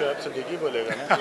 شاید صدیقی بولے گا نا.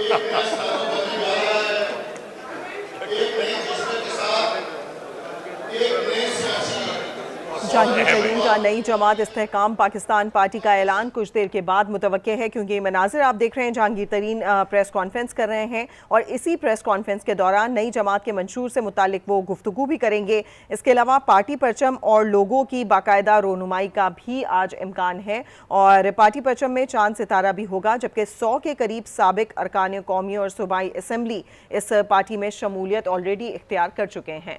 جہانگیر ترین کا نئی جماعت استحکام پاکستان پارٹی کا اعلان کچھ دیر کے بعد متوقع ہے، کیونکہ یہ مناظر آپ دیکھ رہے ہیں جہانگیر ترین پریس کانفرنس کر رہے ہیں اور اسی پریس کانفرنس کے دوران نئی جماعت کے منشور سے متعلق وہ گفتگو بھی کریں گے. اس کے علاوہ پارٹی پرچم اور لوگوں کی باقاعدہ رونمائی کا بھی آج امکان ہے اور پارٹی پرچم میں چاند ستارہ بھی ہوگا، جبکہ 100 کے قریب سابق ارکان قومی اور صوبائی اسمبلی اس پارٹی میں شمولیت آلریڈی اختیار کر چکے ہیں.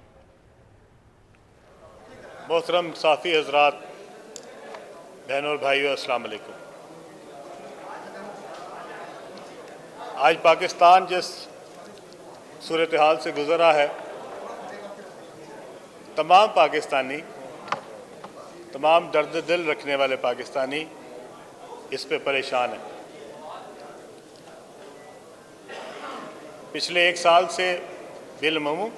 محترم صحافی حضرات، بہنوں اور بھائیوں، السلام علیکم. آج پاکستان جس صورتحال سے گزرا ہے، تمام پاکستانی، تمام درد دل رکھنے والے پاکستانی اس پہ پریشان ہیں. پچھلے ایک سال سے بالعموم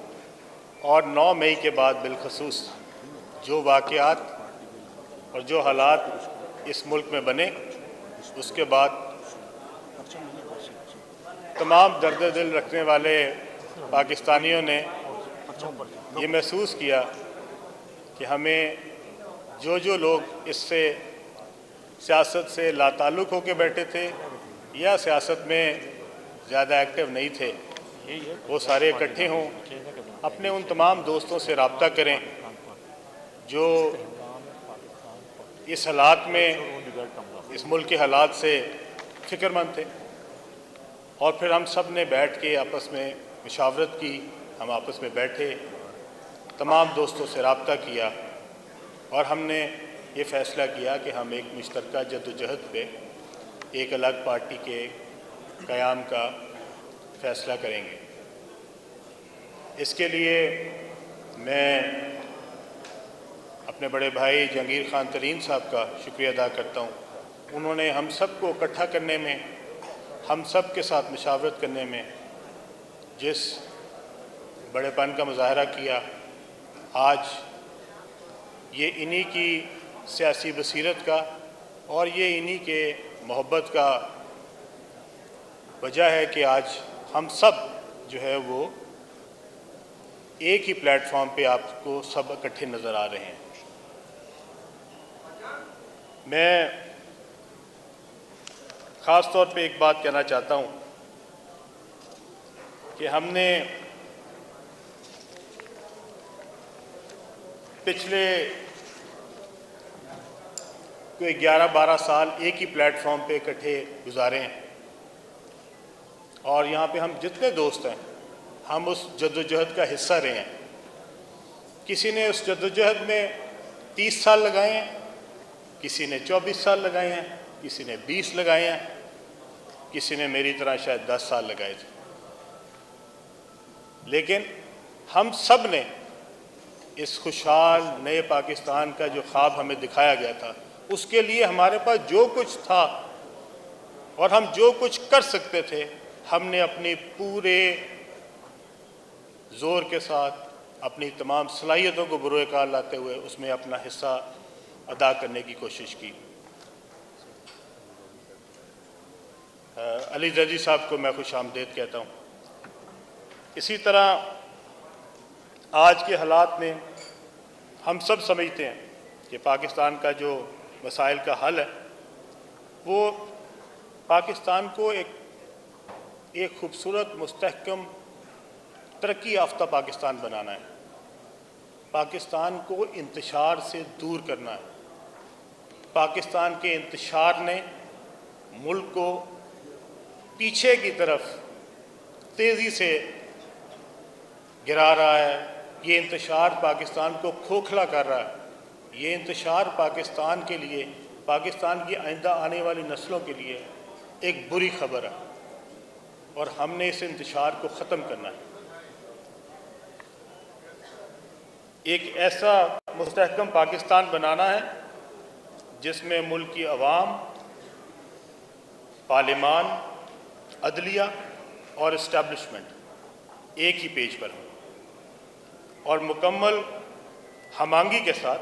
اور 9 مئی کے بعد بالخصوص جو واقعات اور جو حالات اس ملک میں بنے، اس کے بعد تمام درد دل رکھنے والے پاکستانیوں نے یہ محسوس کیا کہ ہمیں جو لوگ اس سے سیاست سے لا تعلق ہو کے بیٹھے تھے یا سیاست میں زیادہ ایکٹیو نہیں تھے، وہ سارے اکٹھے ہوں، اپنے ان تمام دوستوں سے رابطہ کریں جو اس حالات میں، اس ملک کے حالات سے فکر مند تھے، اور پھر ہم سب نے بیٹھ کے آپس میں مشاورت کی. ہم آپس میں بیٹھے، تمام دوستوں سے رابطہ کیا اور ہم نے یہ فیصلہ کیا کہ ہم ایک مشترکہ جدوجہد پہ ایک الگ پارٹی کے قیام کا فیصلہ کریں گے. اس کے لیے میں اپنے بڑے بھائی جہانگیر خان ترین صاحب کا شکریہ ادا کرتا ہوں. انہوں نے ہم سب کو اکٹھا کرنے میں، ہم سب کے ساتھ مشاورت کرنے میں جس بڑے پن کا مظاہرہ کیا. آج یہ انہی کی سیاسی بصیرت کا اور یہ انہی کے محبت کا وجہ ہے کہ آج ہم سب جو ہے وہ ایک ہی پلیٹ فارم پہ آپ کو سب اکٹھے نظر آ رہے ہیں. میں خاص طور پہ ایک بات کہنا چاہتا ہوں کہ ہم نے پچھلے کوئی 11-12 سال ایک ہی پلیٹ فارم پہ اکٹھے گزارے ہیں، اور یہاں پہ ہم جتنے دوست ہیں ہم اس جدوجہد کا حصہ رہے ہیں. کسی نے اس جدوجہد میں 30 سال لگائے ہیں، کسی نے 24 سال لگائے ہیں، کسی نے 20 لگائے ہیں، کسی نے میری طرح شاید 10 سال لگائے تھے. لیکن ہم سب نے اس خوشحال نئے پاکستان کا جو خواب ہمیں دکھایا گیا تھا، اس کے لیے ہمارے پاس جو کچھ تھا اور ہم جو کچھ کر سکتے تھے، ہم نے اپنی پورے زور کے ساتھ اپنی تمام صلاحیتوں کو بروئے کار لاتے ہوئے اس میں اپنا حصہ ادا کرنے کی کوشش کی. علی زیدی صاحب کو میں خوش آمدید کہتا ہوں. اسی طرح آج کے حالات میں ہم سب سمجھتے ہیں کہ پاکستان کا جو مسائل کا حل ہے وہ پاکستان کو ایک خوبصورت، مستحکم، ترقی یافتہ پاکستان بنانا ہے. پاکستان کو انتشار سے دور کرنا ہے. پاکستان کے انتشار نے ملک کو پیچھے کی طرف تیزی سے گرا رہا ہے. یہ انتشار پاکستان کو کھوکھلا کر رہا ہے. یہ انتشار پاکستان کے لیے، پاکستان کی آئندہ آنے والی نسلوں کے لیے ایک بری خبر ہے، اور ہم نے اس انتشار کو ختم کرنا ہے. ایک ایسا مستحکم پاکستان بنانا ہے جس میں ملک کی عوام، پارلیمان، عدلیہ اور اسٹیبلشمنٹ ایک ہی پیج پر ہوں، اور مکمل ہم آہنگی کے ساتھ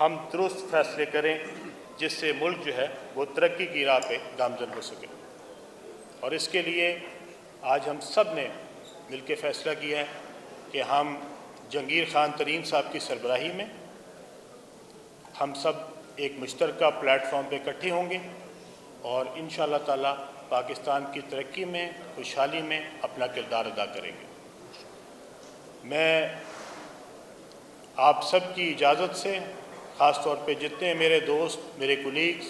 ہم درست فیصلے کریں جس سے ملک جو ہے وہ ترقی کی راہ پہ گامزن ہو سکے. اور اس کے لیے آج ہم سب نے مل کے فیصلہ کیا ہے کہ ہم جہانگیر خان ترین صاحب کی سربراہی میں ہم سب ایک مشترکہ پلیٹ فارم پہ اکٹھے ہوں گے اور انشاءاللہ تعالی پاکستان کی ترقی میں، خوشحالی میں اپنا کردار ادا کریں گے۔ میں آپ سب کی اجازت سے، خاص طور پہ جتنے میرے دوست، میرے کولیگز،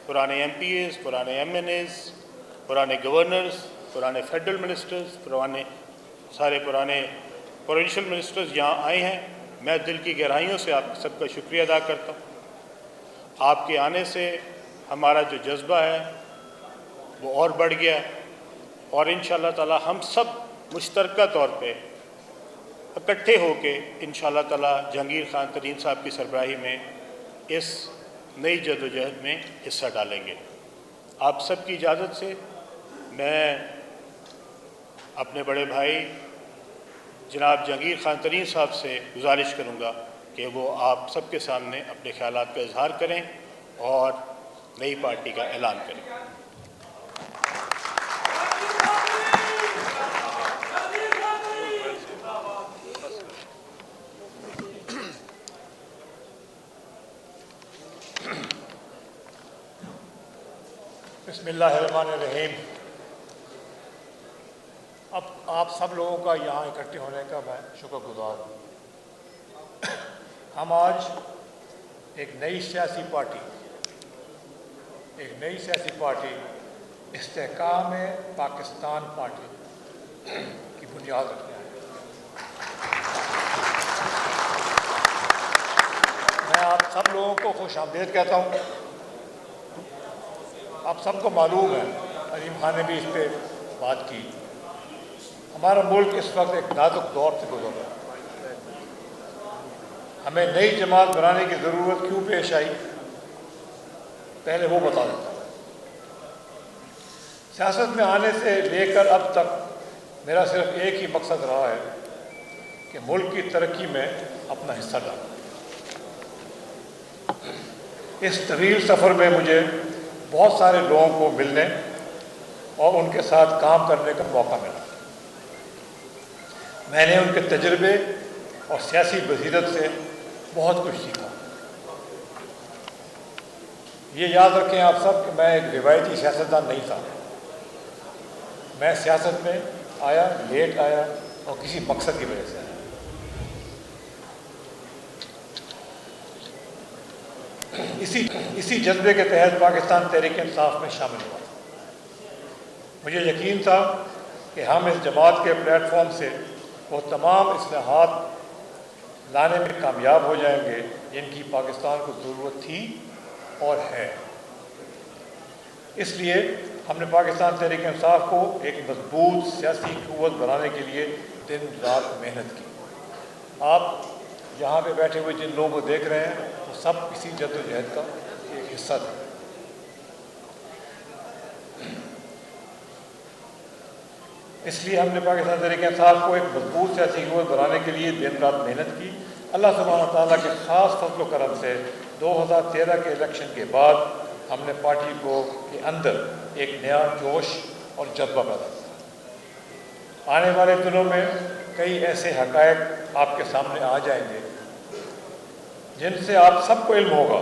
پرانے ایم پی ایز، پرانے ایم این ایز، پرانے گورنرز، پرانے فیڈرل منسٹرز، سارے پرانے پروونشل منسٹرز یہاں آئے ہیں، میں دل کی گہرائیوں سے آپ سب کا شکریہ ادا کرتا ہوں۔ آپ کے آنے سے ہمارا جو جذبہ ہے وہ اور بڑھ گیا ہے، اور انشاءاللہ تعالی ہم سب مشترکہ طور پہ اکٹھے ہو کے انشاءاللہ تعالی جہانگیر خان ترین صاحب کی سربراہی میں اس نئی جدوجہد میں حصہ ڈالیں گے۔ آپ سب کی اجازت سے میں اپنے بڑے بھائی جناب جہانگیر خان ترین صاحب سے گزارش کروں گا کہ وہ آپ سب کے سامنے اپنے خیالات کا اظہار کریں اور نئی پارٹی کا اعلان کریں۔ بسم اللہ الرحمن الرحیم۔ اب آپ سب لوگوں کا یہاں اکٹھے ہونے کا میں شکر گزار ہوں۔ ہم آج ایک نئی سیاسی پارٹی استحکام پاکستان پارٹی کی بنیاد رکھنے آئے ہیں۔ میں آپ سب لوگوں کو خوش آمدید کہتا ہوں۔ آپ سب کو معلوم ہے، عظیم خان نے بھی اس پہ بات کی، ہمارا ملک اس وقت ایک نازک دور سے گزر رہا ہے۔ ہمیں نئی جماعت بنانے کی ضرورت کیوں پیش آئی، پہلے وہ بتا دیتا ہوں۔ سیاست میں آنے سے لے کر اب تک میرا صرف ایک ہی مقصد رہا ہے کہ ملک کی ترقی میں اپنا حصہ ڈالوں۔ اس طویل سفر میں مجھے بہت سارے لوگوں کو ملنے اور ان کے ساتھ کام کرنے کا موقع ملا۔ میں نے ان کے تجربے اور سیاسی بصیرت سے بہت کچھ سیکھا۔ یہ یاد رکھیں آپ سب کہ میں ایک روایتی سیاستدان نہیں تھا۔ میں سیاست میں آیا، لیٹ آیا اور کسی مقصد کی وجہ سے آیا۔ اسی جذبے کے تحت پاکستان تحریک انصاف میں شامل ہوا۔ مجھے یقین تھا کہ ہم اس جماعت کے پلیٹ فارم سے وہ تمام اصلاحات لانے میں کامیاب ہو جائیں گے جن کی پاکستان کو ضرورت تھی اور ہے۔ اس لیے ہم نے پاکستان تحریک انصاف کو ایک مضبوط سیاسی قوت بنانے کے لیے دن رات محنت کی۔ آپ یہاں پہ بیٹھے ہوئے جن لوگوں کو دیکھ رہے ہیں وہ سب اسی جدوجہد کا ایک حصہ تھے۔ اس لیے ہم نے پاکستان تحریک انصاف کو ایک مضبوط سیاسی قوت بنانے کے لیے دن رات محنت کی۔ اللہ سبحانہ تعالیٰ کے خاص فضل و کرم سے 2013 کے الیکشن کے بعد ہم نے پارٹی کے اندر ایک نیا جوش اور جذبہ پیدا کیا۔ آنے والے دنوں میں کئی ایسے حقائق آپ کے سامنے آ جائیں گے جن سے آپ سب کو علم ہوگا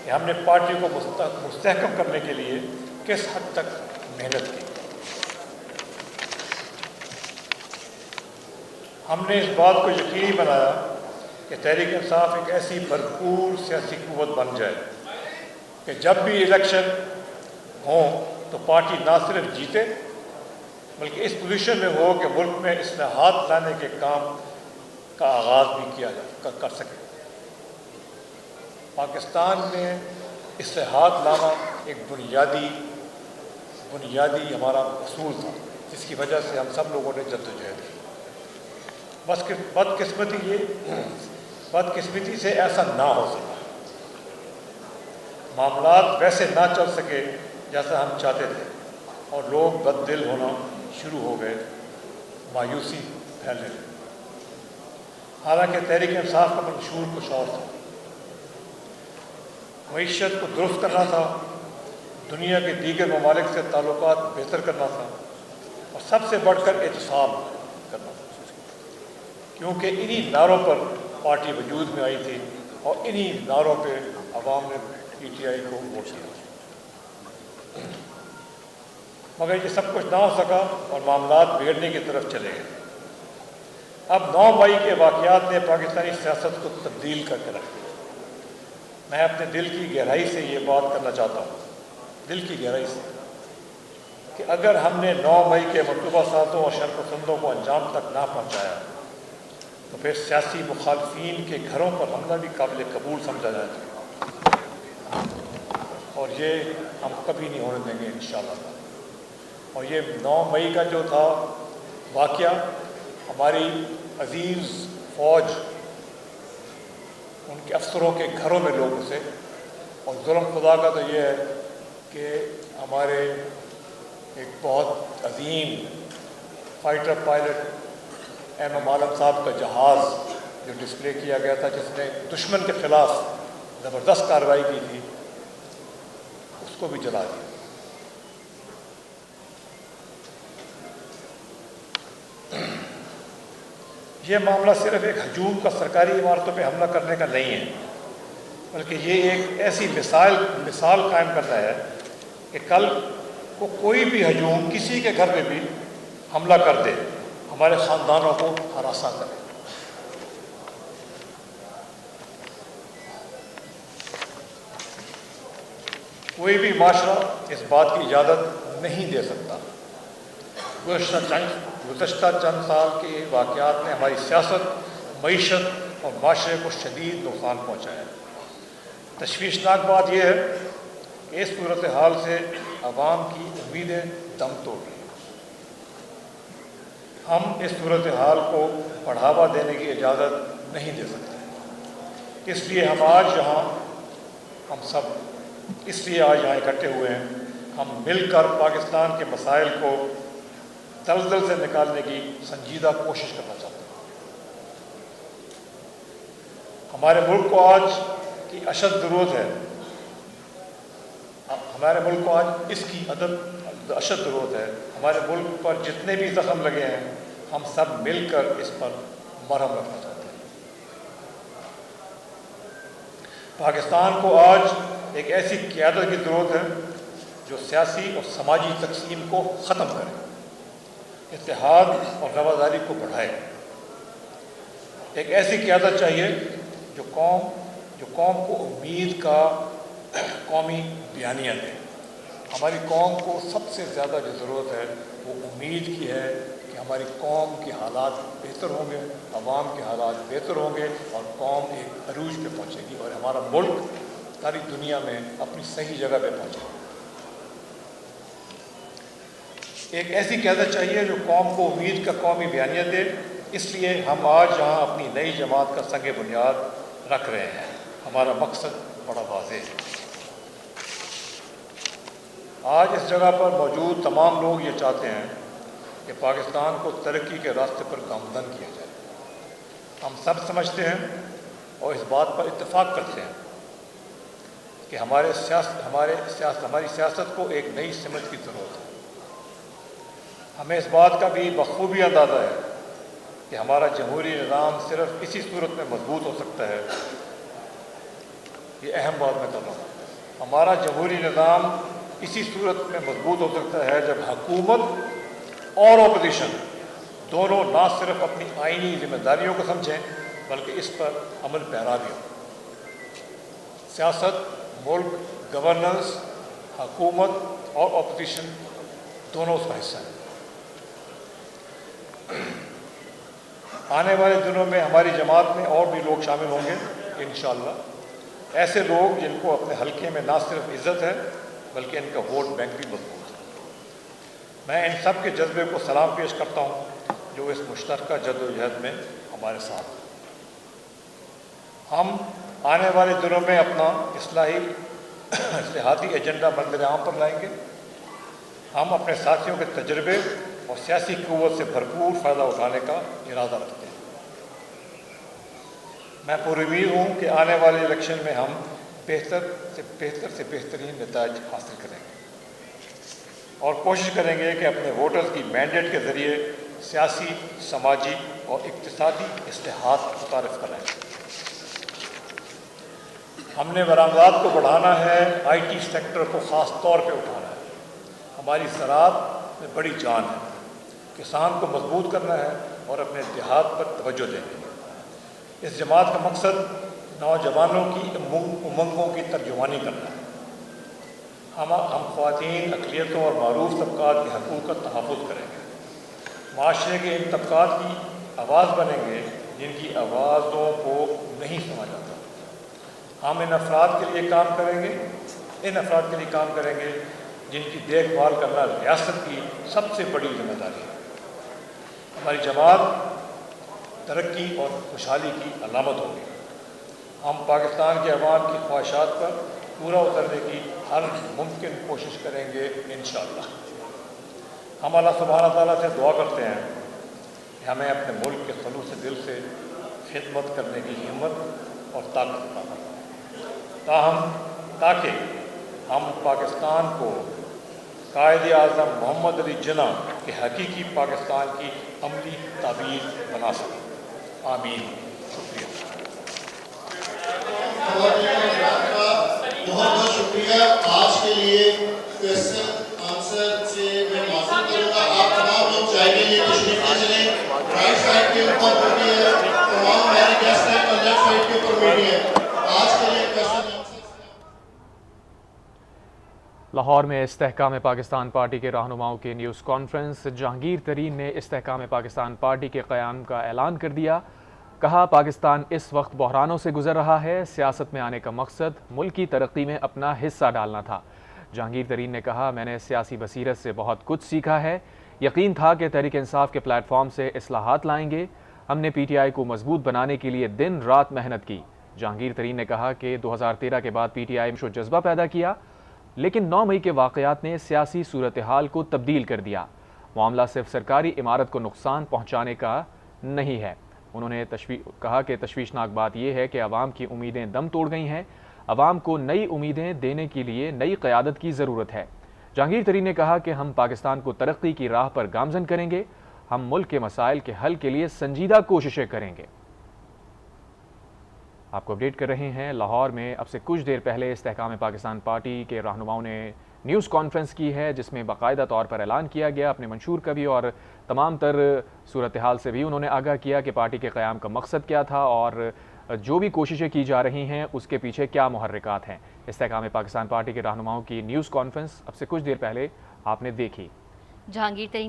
کہ ہم نے پارٹی کو مستحکم کرنے کے لیے کس حد تک محنت کی۔ ہم نے اس بات کو یقینی بنایا کہ تحریک انصاف ایک ایسی بھرپور سیاسی قوت بن جائے کہ جب بھی الیکشن ہوں تو پارٹی نہ صرف جیتے بلکہ اس پوزیشن میں ہو کہ ملک میں اصلاحات لانے کے کام کا آغاز بھی کر سکے۔ پاکستان میں اصلاحات لانا ایک بنیادی ہمارا اصول تھا جس کی وجہ سے ہم سب لوگوں نے جدوجہد کی۔ بدقسمتی سے ایسا نہ ہو سکا، معاملات ویسے نہ چل سکے جیسا ہم چاہتے تھے اور لوگ بد دل ہونا شروع ہو گئے، مایوسی پھیلنے لگی۔ حالانکہ تحریک انصاف کا منشور کچھ اور تھا۔ معیشت کو درست کرنا تھا، دنیا کے دیگر ممالک سے تعلقات بہتر کرنا تھا اور سب سے بڑھ کر احتساب کرنا تھا، کیونکہ انہی نعروں پر پارٹی وجود میں آئی تھی اور انہی نعروں پہ عوام نے پی ٹی آئی کو ووٹ دیا، مگر یہ سب کچھ نہ ہو سکا اور معاملات بگڑنے کی طرف چلے گئے۔ اب 9 مئی کے واقعات نے پاکستانی سیاست کو تبدیل کر کے رکھ دیا۔ میں اپنے دل کی گہرائی سے یہ بات کرنا چاہتا ہوں، دل کی گہرائی سے، کہ اگر ہم نے 9 مئی کے منصوبہ سازوں اور شرپسندوں کو انجام تک نہ پہنچایا تو پھر سیاسی مخالفین کے گھروں پر حملہ بھی قابل قبول سمجھا جائے گا، اور یہ ہم کبھی نہیں ہونے دیں گے انشاءاللہ۔ اور یہ 9 مئی کا جو تھا واقعہ، ہماری عزیز فوج ان کے افسروں کے گھروں میں لوگ گھسے، اور ظلم خدا کا تو یہ ہے کہ ہمارے ایک بہت عظیم فائٹر پائلٹ ایم عالم صاحب کا جہاز جو ڈسپلے کیا گیا تھا، جس نے دشمن کے خلاف زبردست کارروائی کی تھی، اس کو بھی جلا دیا۔ یہ معاملہ صرف ایک ہجوم کا سرکاری عمارتوں پہ حملہ کرنے کا نہیں ہے، بلکہ یہ ایک ایسی مثال قائم کرنا ہے کہ کل کو کوئی بھی ہجوم کسی کے گھر میں بھی حملہ کر دے، ہمارے خاندانوں کو ہراساں کرے۔ کوئی بھی معاشرہ اس بات کی اجازت نہیں دے سکتا۔ گزشتہ چند سال کے واقعات نے ہماری سیاست، معیشت اور معاشرے کو شدید نقصان پہنچایا ہے۔ تشویشناک بات یہ ہے کہ اس صورتحال سے عوام کی امیدیں دم توڑ گئی۔ ہم اس صورتحال کو بڑھاوا دینے کی اجازت نہیں دے سکتے۔ اس لیے آج یہاں اکٹھے ہوئے ہیں۔ ہم مل کر پاکستان کے مسائل کو دلدل سے نکالنے کی سنجیدہ کوشش کرنا چاہتے ہیں۔ ہمارے ملک کو آج کی اشد ضرورت ہے، ہمارے ملک کو آج اس کی اشد ضرورت ہے۔ ہمارے ملک پر جتنے بھی زخم لگے ہیں، ہم سب مل کر اس پر مرہم رکھنا چاہتے ہیں۔ پاکستان کو آج ایک ایسی قیادت کی ضرورت ہے جو سیاسی اور سماجی تقسیم کو ختم کرے، اتحاد اور رواداری کو بڑھائے۔ ایک ایسی قیادت چاہیے جو قوم کو امید کا قومی بیانیہ دے۔ ہماری قوم کو سب سے زیادہ جو ضرورت ہے وہ امید کی ہے کہ ہماری قوم کے حالات بہتر ہوں گے، عوام کے حالات بہتر ہوں گے اور قوم ایک عروج پہ پہنچے گی اور ہمارا ملک ساری دنیا میں اپنی صحیح جگہ پہ پہنچے گا۔ ایک ایسی قیادت چاہیے جو قوم کو امید کا قومی بیانیہ دے۔ اس لیے ہم آج یہاں اپنی نئی جماعت کا سنگ بنیاد رکھ رہے ہیں۔ ہمارا مقصد بڑا واضح ہے۔ آج اس جگہ پر موجود تمام لوگ یہ چاہتے ہیں کہ پاکستان کو ترقی کے راستے پر گامزن کیا جائے۔ ہم سب سمجھتے ہیں اور اس بات پر اتفاق کرتے ہیں کہ ہماری سیاست کو ایک نئی سمت کی ضرورت ہے۔ ہمیں اس بات کا بھی بخوبی اندازہ ہے کہ ہمارا جمہوری نظام صرف اسی صورت میں مضبوط ہو سکتا ہے۔ یہ اہم بات میں کر رہا ہوں۔ ہمارا جمہوری نظام اسی صورت میں مضبوط ہو سکتا ہے جب حکومت اور اپوزیشن دونوں نہ صرف اپنی آئینی ذمہ داریوں کو سمجھیں بلکہ اس پر عمل پیرا بھی ہوں۔ سیاست، ملک، گورننس، حکومت اور اپوزیشن دونوں اس کا حصہ ہیں۔ آنے والے دنوں میں ہماری جماعت میں اور بھی لوگ شامل ہوں گے انشاءاللہ، ایسے لوگ جن کو اپنے حلقے میں نہ صرف عزت ہے بلکہ ان کا ووٹ بینک بھی مضبوط ہے۔ میں ان سب کے جذبے کو سلام پیش کرتا ہوں جو اس مشترکہ جدوجہد میں ہمارے ساتھ ہیں۔ ہم آنے والے دنوں میں اپنا اصلاحاتی ایجنڈا منظر عام پر لائیں گے۔ ہم اپنے ساتھیوں کے تجربے اور سیاسی قوت سے بھرپور فائدہ اٹھانے کا ارادہ رکھتے ہیں۔ میں پر امید ہوں کہ آنے والے الیکشن میں ہم بہتر سے بہترین نتائج حاصل کریں گے۔ اور کوشش کریں گے کہ اپنے ووٹرز کی مینڈیٹ کے ذریعے سیاسی، سماجی اور اقتصادی اصلاحات متعارف کرائیں۔ ہم نے برآمدات کو بڑھانا ہے، آئی ٹی سیکٹر کو خاص طور پہ اٹھانا ہے۔ ہماری زراعت میں بڑی جان ہے، کسان کو مضبوط کرنا ہے اور اپنے دیہات پر توجہ دیں گے۔ اس جماعت کا مقصد نوجوانوں کی امنگوں کی ترجمانی کرنا ہے۔ ہم خواتین، اقلیتوں اور معروف طبقات کے حقوق کا تحفظ کریں گے۔ معاشرے کے ان طبقات کی آواز بنیں گے جن کی آوازوں کو نہیں سنا جاتا۔ ہم ان افراد کے لیے کام کریں گے جن کی دیکھ بھال کرنا ریاست کی سب سے بڑی ذمہ داری ہے۔ ہماری جماعت ترقی اور خوشحالی کی علامت ہوگی۔ ہم پاکستان کے عوام کی خواہشات پر پورا اترنے کی ہر ممکن کوشش کریں گے انشاءاللہ۔ ہم اللہ سبحانہ تعالیٰ سے دعا کرتے ہیں کہ ہمیں اپنے ملک کے خلوص دل سے خدمت کرنے کی ہمت اور طاقت عطا فرمائے، تاکہ ہم پاکستان کو قائد اعظم محمد علی جناح کے حقیقی پاکستان کی عملی تعبیر بنا سکیں۔ آمین۔ شکریہ۔ بہت بہت شکریہ۔ آج کے لیے کویسچن آنسر سے میں معذرت کروں گا۔ آپ تمام لوگ چاہے گے یہ تشریف لے چلیں۔ رائٹ سائڈ کے اوپر بیٹھی ہے، تمام ہمارے گیسٹ ہیں اور لیفٹ سائڈ کے اوپر بیٹھی ہے۔ آج کے لیے کویسچن آنسر۔ لاہور میں استحکام پاکستان پارٹی کے رہنماؤں کی نیوز کانفرنس۔ جہانگیر ترین نے استحکام پاکستان پارٹی کے قیام کا اعلان کر دیا۔ کہا پاکستان اس وقت بحرانوں سے گزر رہا ہے، سیاست میں آنے کا مقصد ملک کی ترقی میں اپنا حصہ ڈالنا تھا۔ جہانگیر ترین نے کہا میں نے سیاسی بصیرت سے بہت کچھ سیکھا ہے، یقین تھا کہ تحریک انصاف کے پلیٹ فارم سے اصلاحات لائیں گے۔ ہم نے پی ٹی آئی کو مضبوط بنانے کے لیے دن رات محنت کی۔ جہانگیر ترین نے کہا کہ 2013 کے بعد پی ٹی آئی میں جذبہ پیدا کیا، لیکن 9 مئی کے واقعات نے سیاسی صورتحال کو تبدیل کر دیا۔ معاملہ صرف سرکاری عمارت کو نقصان پہنچانے کا نہیں ہے۔ انہوں نے کہا کہ تشویشناک بات یہ ہے کہ عوام کی امیدیں دم توڑ گئی ہیں، عوام کو نئی امیدیں دینے کے لیے نئی قیادت کی ضرورت ہے۔ جہانگیر ترین نے کہا کہ ہم پاکستان کو ترقی کی راہ پر گامزن کریں گے، ہم ملک کے مسائل کے حل کے لیے سنجیدہ کوششیں کریں گے۔ آپ کو اپڈیٹ کر رہے ہیں لاہور میں اب سے کچھ دیر پہلے استحکام پاکستان پارٹی کے رہنماؤں نے نیوز کانفرنس کی ہے، جس میں باقاعدہ طور پر اعلان کیا گیا اپنے منشور کا بھی، اور تمام تر صورتحال سے بھی انہوں نے آگاہ کیا کہ پارٹی کے قیام کا مقصد کیا تھا اور جو بھی کوششیں کی جا رہی ہیں اس کے پیچھے کیا محرکات ہیں۔ استحکام پاکستان پارٹی کے رہنماؤں کی نیوز کانفرنس اب سے کچھ دیر پہلے آپ نے دیکھی۔ جہانگیر ترین